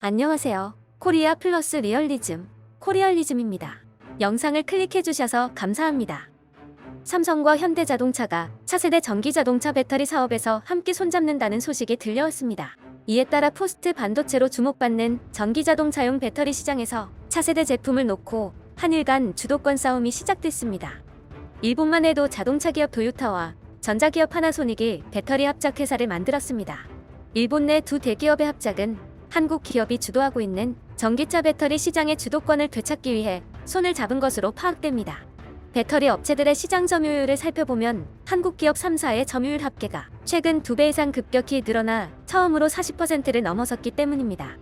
안녕하세요. 코리아 플러스 리얼리즘, 코리얼리즘입니다. 영상을 클릭해 주셔서 감사합니다. 삼성과 현대자동차가 차세대 전기자동차 배터리 사업에서 함께 손잡는다는 소식이 들려왔습니다. 이에 따라 포스트 반도체로 주목받는 전기자동차용 배터리 시장에서 차세대 제품을 놓고 한일 간 주도권 싸움이 시작됐습니다. 일본만 해도 자동차 기업 도요타와 전자기업 파나소닉이 배터리 합작 회사를 만들었습니다. 일본 내 두 대기업의 합작은 한국 기업이 주도하고 있는 전기차 배터리 시장의 주도권을 되찾기 위해 손을 잡은 것으로 파악됩니다. 배터리 업체들의 시장 점유율을 살펴보면 한국 기업 3사의 점유율 합계가 최근 2배 이상 급격히 늘어나 처음으로 40%를 넘어섰기 때문입니다.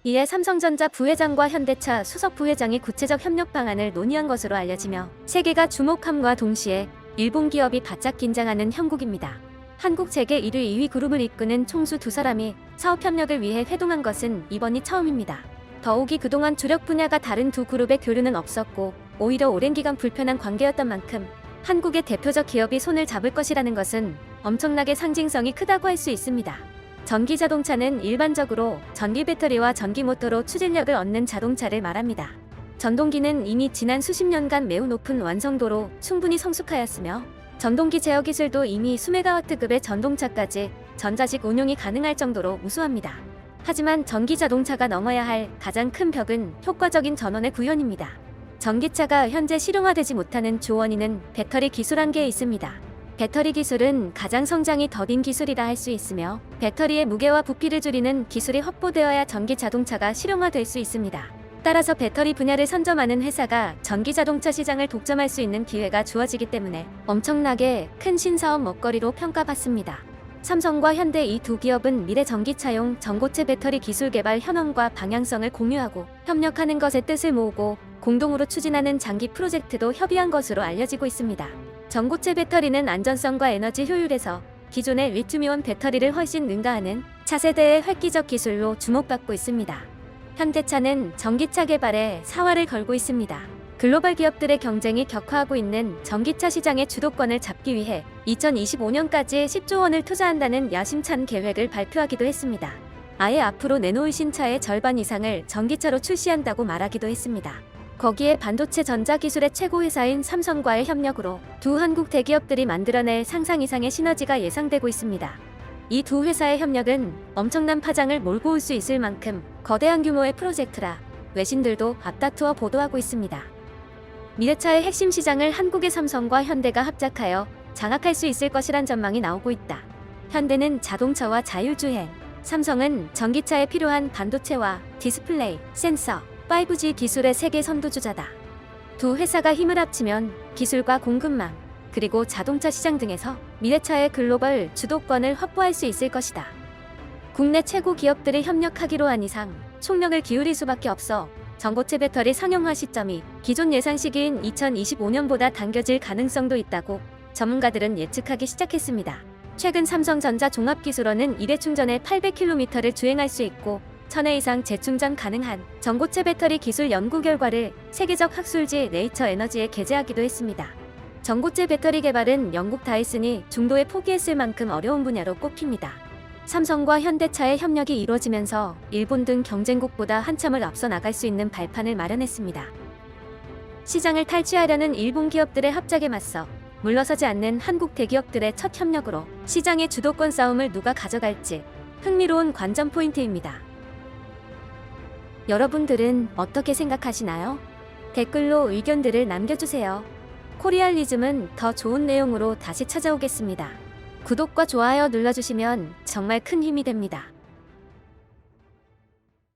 이에 삼성전자 부회장과 현대차 수석 부회장이 구체적 협력 방안을 논의한 것으로 알려지며 세계가 주목함과 동시에 일본 기업이 바짝 긴장하는 형국입니다. 한국 재계 1위 2위 그룹을 이끄는 총수 두 사람이 사업 협력을 위해 회동한 것은 이번이 처음입니다. 더욱이 그동안 주력 분야가 다른 두 그룹의 교류는 없었고 오히려 오랜 기간 불편한 관계였던 만큼 한국의 대표적 기업이 손을 잡을 것이라는 것은 엄청나게 상징성이 크다고 할 수 있습니다. 전기자동차는 일반적으로 전기 배터리와 전기 모터로 추진력을 얻는 자동차를 말합니다. 전동기는 이미 지난 수십 년간 매우 높은 완성도로 충분히 성숙하였으며 전동기 제어 기술도 이미 수메가와트급의 전동차까지 전자식 운용이 가능할 정도로 우수합니다. 하지만 전기자동차가 넘어야 할 가장 큰 벽은 효과적인 전원의 구현입니다. 전기차가 현재 실용화되지 못하는 주 원인은 배터리 기술 한계에 있습니다. 배터리 기술은 가장 성장이 더딘 기술이라 할 수 있으며 배터리의 무게와 부피를 줄이는 기술이 확보되어야 전기자동차가 실용화될 수 있습니다. 따라서 배터리 분야를 선점하는 회사가 전기자동차 시장을 독점할 수 있는 기회가 주어지기 때문에 엄청나게 큰 신사업 먹거리로 평가받습니다. 삼성과 현대 이 두 기업은 미래 전기차용 전고체 배터리 기술 개발 현황과 방향성을 공유하고 협력하는 것에 뜻을 모으고 공동으로 추진하는 장기 프로젝트도 협의한 것으로 알려지고 있습니다. 전고체 배터리는 안전성과 에너지 효율에서 기존의 리튬이온 배터리를 훨씬 능가하는 차세대의 획기적 기술로 주목받고 있습니다. 현대차는 전기차 개발에 사활을 걸고 있습니다. 글로벌 기업들의 경쟁이 격화하고 있는 전기차 시장의 주도권을 잡기 위해 2025년까지 10조 원을 투자한다는 야심찬 계획을 발표하기도 했습니다. 아예 앞으로 내놓을 신차의 절반 이상을 전기차로 출시한다고 말하기도 했습니다. 거기에 반도체 전자기술의 최고 회사인 삼성과의 협력으로 두 한국 대기업들이 만들어낼 상상 이상의 시너지가 예상되고 있습니다. 이 두 회사의 협력은 엄청난 파장을 몰고 올 수 있을 만큼 거대한 규모의 프로젝트라 외신들도 앞다투어 보도하고 있습니다. 미래차의 핵심 시장을 한국의 삼성과 현대가 합작하여 장악할 수 있을 것이란 전망이 나오고 있다. 현대는 자동차와 자율주행, 삼성은 전기차에 필요한 반도체와 디스플레이, 센서, 5G 기술의 세계 선두주자다. 두 회사가 힘을 합치면 기술과 공급망, 그리고 자동차 시장 등에서 미래차의 글로벌 주도권을 확보할 수 있을 것이다. 국내 최고 기업들이 협력하기로 한 이상 총력을 기울일 수밖에 없어 전고체 배터리 상용화 시점이 기존 예상 시기인 2025년보다 당겨질 가능성도 있다고 전문가들은 예측하기 시작했습니다. 최근 삼성전자 종합기술원은 1회 충전에 800km를 주행할 수 있고 1000회 이상 재충전 가능한 전고체 배터리 기술 연구 결과를 세계적 학술지 네이처 에너지에 게재하기도 했습니다. 전고체 배터리 개발은 영국 다이슨이 중도에 포기했을 만큼 어려운 분야로 꼽힙니다. 삼성과 현대차의 협력이 이루어지면서 일본 등 경쟁국보다 한참을 앞서 나갈 수 있는 발판을 마련했습니다. 시장을 탈취하려는 일본 기업들의 합작에 맞서 물러서지 않는 한국 대기업들의 첫 협력으로 시장의 주도권 싸움을 누가 가져갈지 흥미로운 관전 포인트입니다. 여러분들은 어떻게 생각하시나요? 댓글로 의견들을 남겨주세요. 코리알리즘은 더 좋은 내용으로 다시 찾아오겠습니다. 구독과 좋아요 눌러주시면 정말 큰 힘이 됩니다.